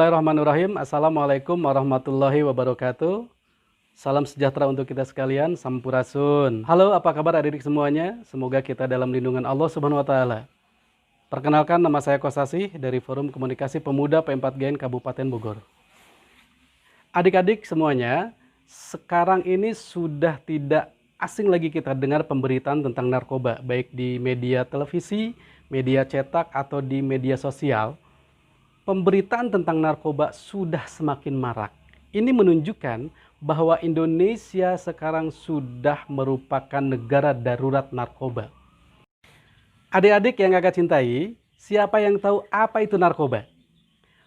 Bismillahirrahmanirrahim. Assalamualaikum warahmatullahi wabarakatuh. Salam sejahtera untuk kita sekalian. Sampurasun. Halo, apa kabar adik-adik semuanya? Semoga kita dalam lindungan Allah Subhanahu wa taala. Perkenalkan, nama saya Kosasih dari Forum Komunikasi Pemuda P4GN Kabupaten Bogor. Adik-adik semuanya, sekarang ini sudah tidak asing lagi kita dengar pemberitaan tentang narkoba, baik di media televisi, media cetak, atau di media sosial. Pemberitaan tentang narkoba sudah semakin marak. Ini menunjukkan bahwa Indonesia sekarang sudah merupakan negara darurat narkoba. Adik-adik yang kakak cintai, siapa yang tahu apa itu narkoba?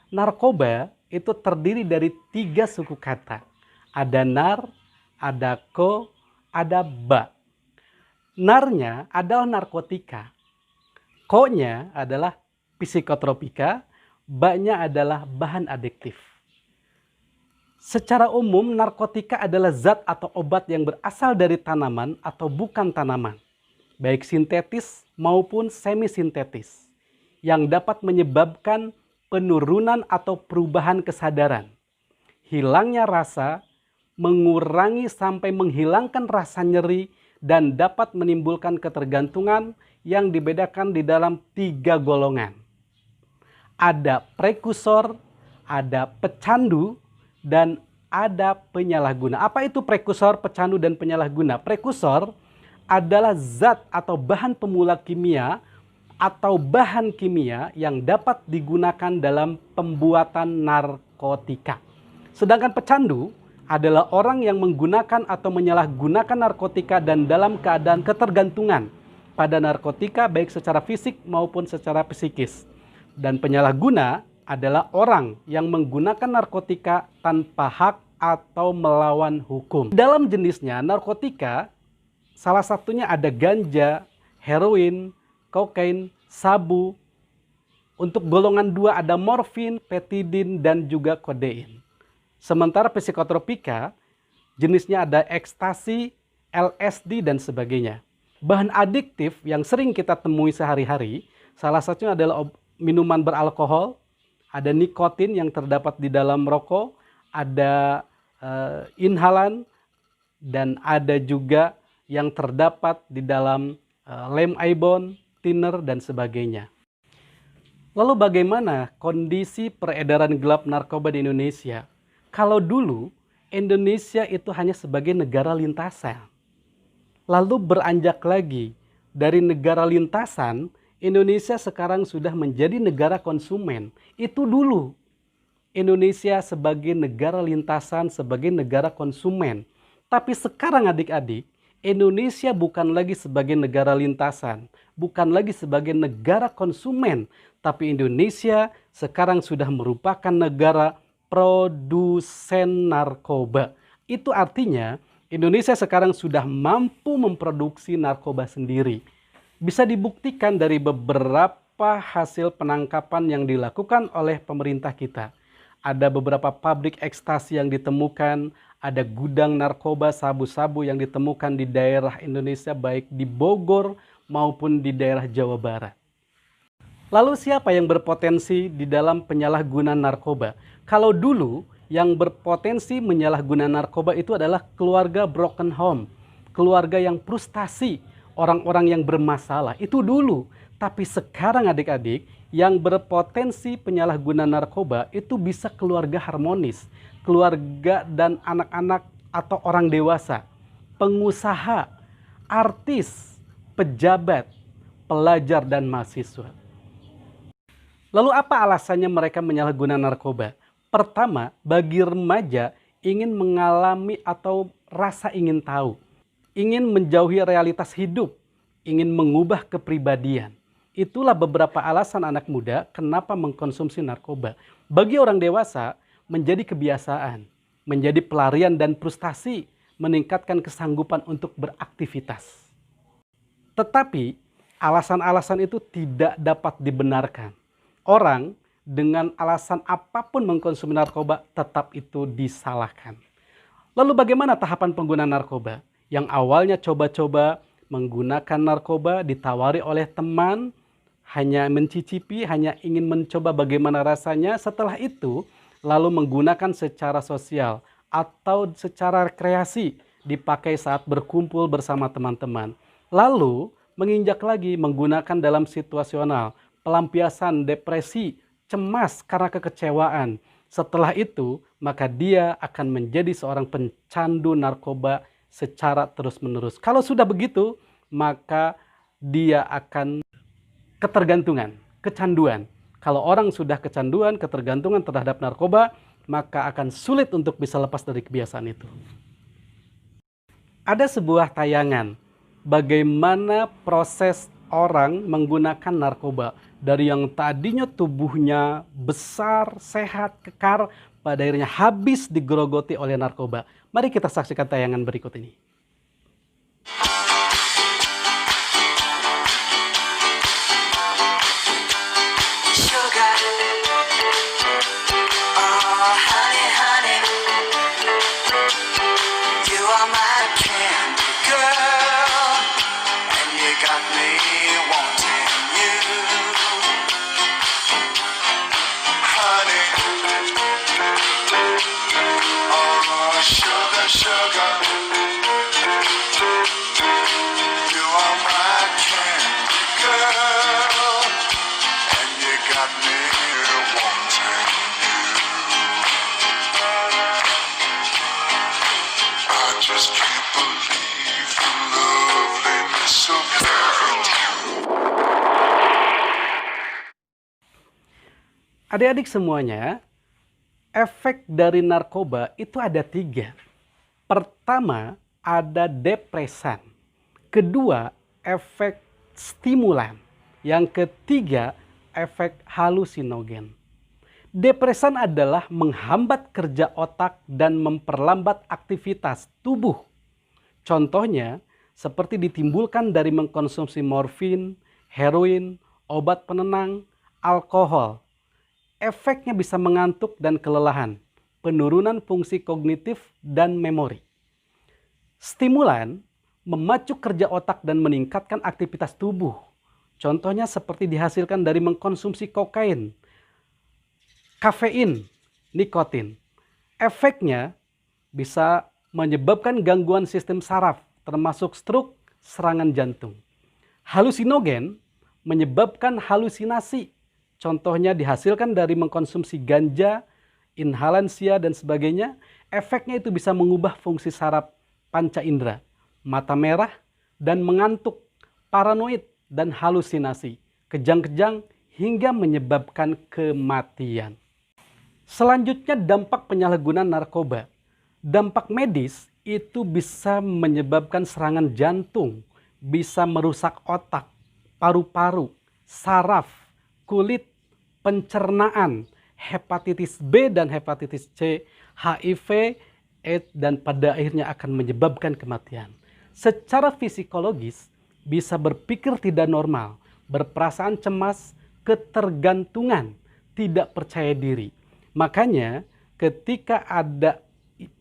Narkoba itu terdiri dari 3 suku kata. Ada nar, ada ko, ada ba. Narnya adalah narkotika. Ko-nya adalah psikotropika. Ba-nya adalah bahan adiktif. Secara umum, narkotika adalah zat atau obat yang berasal dari tanaman atau bukan tanaman, baik sintetis maupun semi-sintetis, yang dapat menyebabkan penurunan atau perubahan kesadaran, hilangnya rasa, mengurangi sampai menghilangkan rasa nyeri, dan dapat menimbulkan ketergantungan yang dibedakan di dalam 3 golongan. Ada prekursor, ada pecandu, dan ada penyalahguna. Apa itu prekursor, pecandu, dan penyalahguna? Prekursor adalah zat atau bahan pemula kimia atau bahan kimia yang dapat digunakan dalam pembuatan narkotika. Sedangkan pecandu adalah orang yang menggunakan atau menyalahgunakan narkotika dan dalam keadaan ketergantungan pada narkotika baik secara fisik maupun secara psikis. Dan penyalahguna adalah orang yang menggunakan narkotika tanpa hak atau melawan hukum. Dalam jenisnya, narkotika salah satunya ada ganja, heroin, kokain, sabu. Untuk golongan 2 ada morfin, petidin, dan juga kodein. Sementara psikotropika, jenisnya ada ekstasi, LSD, dan sebagainya. Bahan adiktif yang sering kita temui sehari-hari, salah satunya adalah minuman beralkohol, ada nikotin yang terdapat di dalam rokok, ada inhalan, dan ada juga yang terdapat di dalam lem ibon, thinner, dan sebagainya. Lalu bagaimana kondisi peredaran gelap narkoba di Indonesia? Kalau dulu Indonesia itu hanya sebagai negara lintasan. Lalu beranjak lagi dari negara lintasan, Indonesia sekarang sudah menjadi negara konsumen. Itu dulu Indonesia sebagai negara lintasan, sebagai negara konsumen. Tapi sekarang adik-adik, Indonesia bukan lagi sebagai negara lintasan, bukan lagi sebagai negara konsumen, tapi Indonesia sekarang sudah merupakan negara produsen narkoba. Itu artinya Indonesia sekarang sudah mampu memproduksi narkoba sendiri. Bisa dibuktikan dari beberapa hasil penangkapan yang dilakukan oleh pemerintah kita. Ada beberapa pabrik ekstasi yang ditemukan, ada gudang narkoba sabu-sabu yang ditemukan di daerah Indonesia baik di Bogor maupun di daerah Jawa Barat. Lalu siapa yang berpotensi di dalam penyalahgunaan narkoba? Kalau dulu yang berpotensi menyalahgunakan narkoba itu adalah keluarga broken home, keluarga yang frustasi, orang-orang yang bermasalah, itu dulu. Tapi sekarang adik-adik, yang berpotensi penyalahgunaan narkoba itu bisa keluarga harmonis, keluarga dan anak-anak atau orang dewasa, pengusaha, artis, pejabat, pelajar, dan mahasiswa. Lalu apa alasannya mereka menyalahgunakan narkoba? Pertama, bagi remaja ingin mengalami atau rasa ingin tahu, ingin menjauhi realitas hidup, ingin mengubah kepribadian. Itulah beberapa alasan anak muda kenapa mengkonsumsi narkoba. Bagi orang dewasa, menjadi kebiasaan, menjadi pelarian dan frustasi, meningkatkan kesanggupan untuk beraktivitas. Tetapi, alasan-alasan itu tidak dapat dibenarkan. Orang dengan alasan apapun mengkonsumsi narkoba, tetap itu disalahkan. Lalu bagaimana tahapan pengguna narkoba? Yang awalnya coba-coba menggunakan narkoba, ditawari oleh teman, hanya mencicipi, hanya ingin mencoba bagaimana rasanya. Setelah itu, lalu menggunakan secara sosial atau secara rekreasi, dipakai saat berkumpul bersama teman-teman. Lalu menginjak lagi menggunakan dalam situasional, pelampiasan depresi, cemas karena kekecewaan. Setelah itu, maka dia akan menjadi seorang pencandu narkoba secara terus-menerus. Kalau sudah begitu, maka dia akan ketergantungan, kecanduan. Kalau orang sudah kecanduan, ketergantungan terhadap narkoba, maka akan sulit untuk bisa lepas dari kebiasaan itu. Ada sebuah tayangan bagaimana proses orang menggunakan narkoba. Dari yang tadinya tubuhnya besar, sehat, kekar, pada akhirnya habis digerogoti oleh narkoba. Mari kita saksikan tayangan berikut ini. Adik-adik semuanya, efek dari narkoba itu ada 3. Pertama, ada depresan. Kedua, efek stimulan. Yang ketiga, efek halusinogen. Depresan adalah menghambat kerja otak dan memperlambat aktivitas tubuh. Contohnya, seperti ditimbulkan dari mengkonsumsi morfin, heroin, obat penenang, alkohol. Efeknya bisa mengantuk dan kelelahan, penurunan fungsi kognitif dan memori. Stimulan memacu kerja otak dan meningkatkan aktivitas tubuh. Contohnya seperti dihasilkan dari mengkonsumsi kokain, kafein, nikotin. Efeknya bisa menyebabkan gangguan sistem saraf, termasuk stroke, serangan jantung. Halusinogen menyebabkan halusinasi. Contohnya dihasilkan dari mengkonsumsi ganja, inhalansia, dan sebagainya. Efeknya itu bisa mengubah fungsi saraf panca indera, mata merah, dan mengantuk, paranoid, dan halusinasi, kejang-kejang, hingga menyebabkan kematian. Selanjutnya, dampak penyalahgunaan narkoba. Dampak medis itu bisa menyebabkan serangan jantung, bisa merusak otak, paru-paru, saraf, kulit, pencernaan, hepatitis B dan hepatitis C, HIV, AIDS, dan pada akhirnya akan menyebabkan kematian. Secara psikologis, bisa berpikir tidak normal, berperasaan cemas, ketergantungan, tidak percaya diri. Makanya ketika ada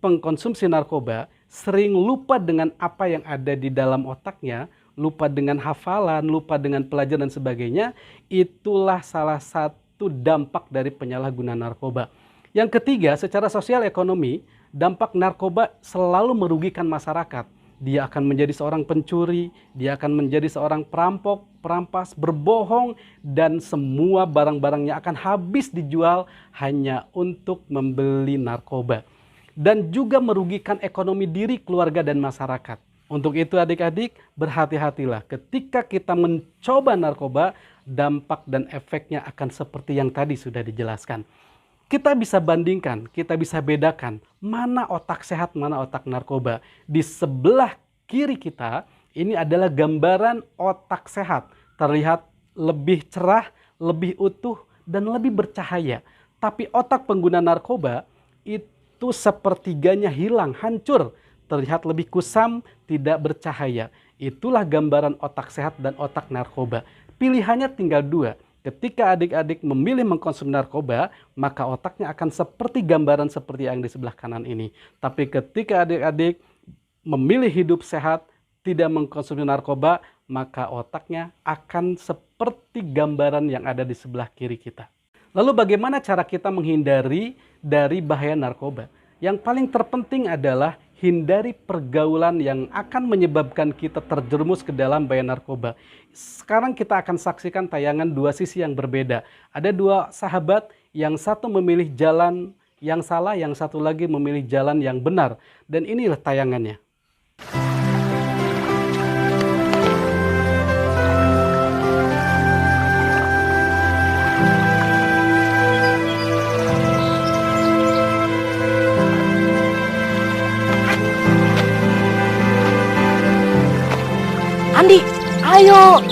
pengkonsumsi narkoba, sering lupa dengan apa yang ada di dalam otaknya, lupa dengan hafalan, lupa dengan pelajaran dan sebagainya. Itulah salah satu dampak dari penyalahgunaan narkoba. Yang ketiga, secara sosial ekonomi, dampak narkoba selalu merugikan masyarakat. Dia akan menjadi seorang pencuri, dia akan menjadi seorang perampok, perampas, berbohong, dan semua barang-barangnya akan habis dijual hanya untuk membeli narkoba. Dan juga merugikan ekonomi diri, keluarga, dan masyarakat. Untuk itu adik-adik, berhati-hatilah ketika kita mencoba narkoba, dampak dan efeknya akan seperti yang tadi sudah dijelaskan. Kita bisa bandingkan, kita bisa bedakan mana otak sehat, mana otak narkoba. Di sebelah kiri kita, ini adalah gambaran otak sehat. Terlihat lebih cerah, lebih utuh, dan lebih bercahaya. Tapi otak pengguna narkoba itu sepertiganya hilang, hancur. Terlihat lebih kusam, tidak bercahaya. Itulah gambaran otak sehat dan otak narkoba. Pilihannya tinggal 2. Ketika adik-adik memilih mengkonsumsi narkoba, maka otaknya akan seperti gambaran seperti yang di sebelah kanan ini. Tapi ketika adik-adik memilih hidup sehat, tidak mengkonsumsi narkoba, maka otaknya akan seperti gambaran yang ada di sebelah kiri kita. Lalu bagaimana cara kita menghindari dari bahaya narkoba? Yang paling terpenting adalah hindari pergaulan yang akan menyebabkan kita terjerumus ke dalam bahaya narkoba. Sekarang kita akan saksikan tayangan dua sisi yang berbeda. Ada dua sahabat, yang satu memilih jalan yang salah, yang satu lagi memilih jalan yang benar. Dan inilah tayangannya. Andi, ayo.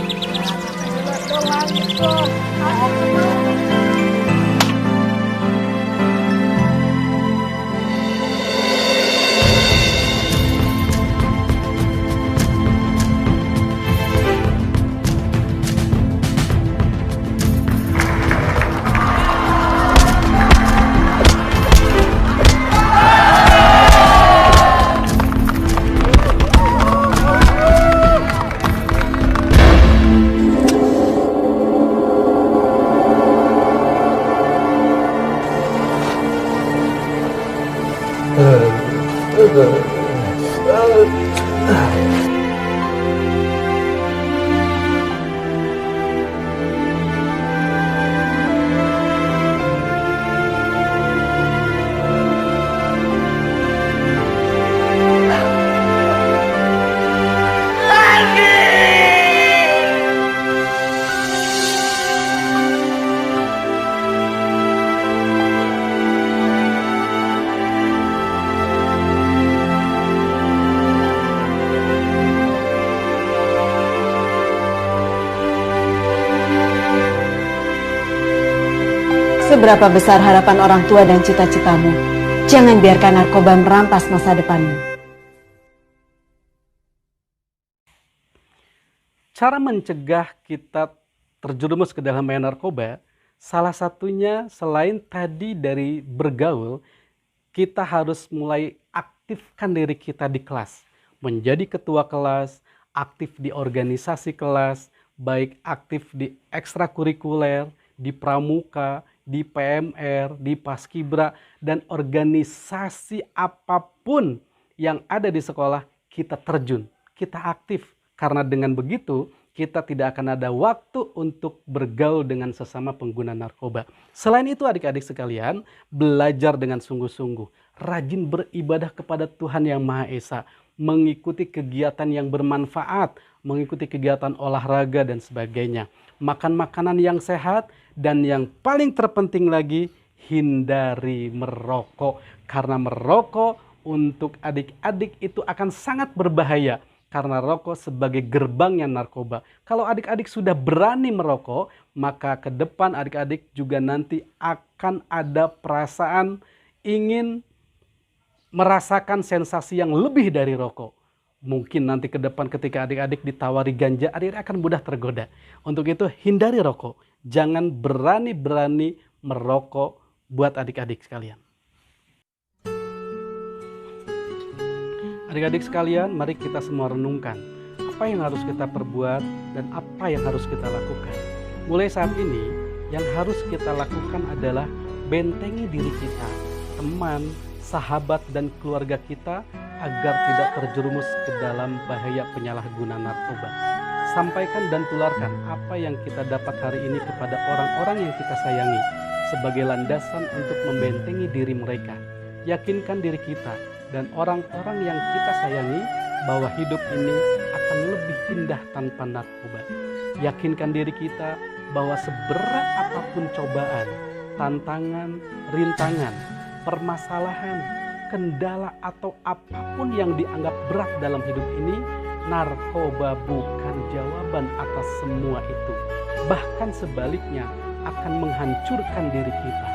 Seberapa besar harapan orang tua dan cita-citamu, jangan biarkan narkoba merampas masa depanmu. Cara mencegah kita terjerumus ke dalam bahaya narkoba, salah satunya selain tadi dari bergaul, kita harus mulai aktifkan diri kita di kelas. Menjadi ketua kelas, aktif di organisasi kelas, baik aktif di ekstrakurikuler, di pramuka, di PMR, di Paskibra, dan organisasi apapun yang ada di sekolah, kita terjun, kita aktif. Karena dengan begitu, kita tidak akan ada waktu untuk bergaul dengan sesama pengguna narkoba. Selain itu adik-adik sekalian, belajar dengan sungguh-sungguh, rajin beribadah kepada Tuhan Yang Maha Esa, mengikuti kegiatan yang bermanfaat, mengikuti kegiatan olahraga dan sebagainya. Makan makanan yang sehat, dan yang paling terpenting lagi, hindari merokok. Karena merokok untuk adik-adik itu akan sangat berbahaya. Karena rokok sebagai gerbangnya narkoba. Kalau adik-adik sudah berani merokok, maka ke depan adik-adik juga nanti akan ada perasaan ingin merasakan sensasi yang lebih dari rokok. Mungkin nanti ke depan ketika adik-adik ditawari ganja, adik-adik akan mudah tergoda. Untuk itu hindari rokok. Jangan berani-berani merokok buat adik-adik sekalian. Adik-adik sekalian, mari kita semua renungkan apa yang harus kita perbuat dan apa yang harus kita lakukan. Mulai saat ini, yang harus kita lakukan adalah bentengi diri kita, teman, sahabat, dan keluarga kita agar tidak terjerumus ke dalam bahaya penyalahgunaan narkoba. Sampaikan dan tularkan apa yang kita dapat hari ini kepada orang-orang yang kita sayangi sebagai landasan untuk membentengi diri mereka. Yakinkan diri kita dan orang-orang yang kita sayangi bahwa hidup ini akan lebih indah tanpa narkoba. Yakinkan diri kita bahwa seberat apapun cobaan, tantangan, rintangan, permasalahan, kendala atau apapun yang dianggap berat dalam hidup ini, narkoba bukan jawaban atas semua itu. Bahkan sebaliknya akan menghancurkan diri kita.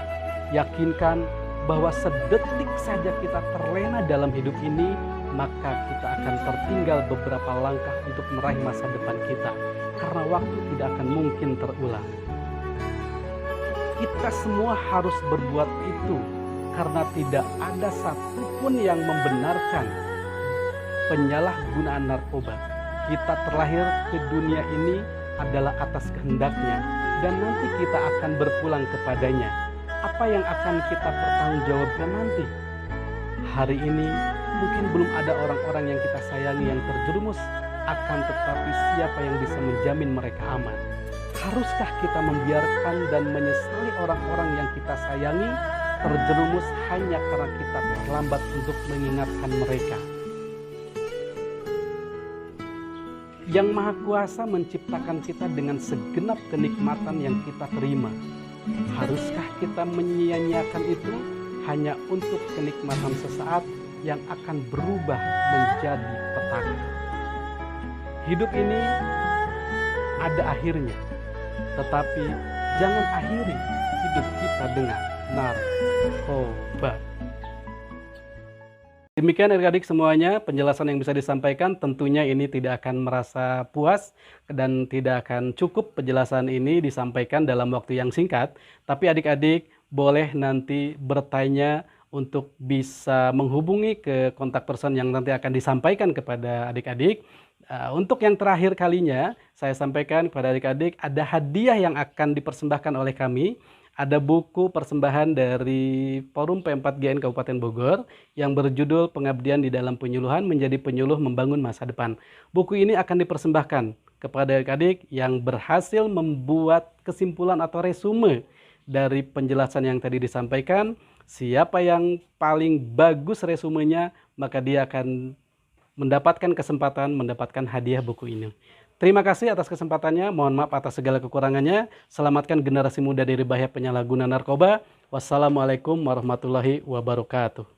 Yakinkan bahwa sedetik saja kita terlena dalam hidup ini, maka kita akan tertinggal beberapa langkah untuk meraih masa depan kita. Karena waktu tidak akan mungkin terulang. Kita semua harus berbuat itu, karena tidak ada satupun yang membenarkan penyalahgunaan narkoba. Kita terlahir ke dunia ini adalah atas kehendaknya. dan nanti kita akan berpulang kepadanya. Apa yang akan kita pertanggungjawabkan nanti? Hari ini mungkin belum ada orang-orang yang kita sayangi yang terjerumus, akan tetapi siapa yang bisa menjamin mereka aman? Haruskah kita membiarkan dan menyesali orang-orang yang kita sayangi terjerumus hanya karena kita terlambat untuk mengingatkan mereka? Yang Maha Kuasa menciptakan kita dengan segenap kenikmatan yang kita terima. Haruskah kita menyia-nyiakan itu hanya untuk kenikmatan sesaat yang akan berubah menjadi petaka? Hidup ini ada akhirnya, tetapi jangan akhiri hidup kita dengan narkoba. Demikian adik-adik semuanya, penjelasan yang bisa disampaikan. Tentunya ini tidak akan merasa puas dan tidak akan cukup penjelasan ini disampaikan dalam waktu yang singkat. Tapi adik-adik boleh nanti bertanya untuk bisa menghubungi ke kontak person yang nanti akan disampaikan kepada adik-adik. Untuk yang terakhir kalinya, saya sampaikan kepada adik-adik ada hadiah yang akan dipersembahkan oleh kami. Ada buku persembahan dari Forum P4GN Kabupaten Bogor yang berjudul Pengabdian di Dalam Penyuluhan Menjadi Penyuluh Membangun Masa Depan. Buku ini akan dipersembahkan kepada adik-adik yang berhasil membuat kesimpulan atau resume dari penjelasan yang tadi disampaikan. Siapa yang paling bagus resumenya, maka dia akan mendapatkan kesempatan mendapatkan hadiah buku ini. Terima kasih atas kesempatannya, mohon maaf atas segala kekurangannya. Selamatkan generasi muda dari bahaya penyalahguna narkoba. Wassalamualaikum warahmatullahi wabarakatuh.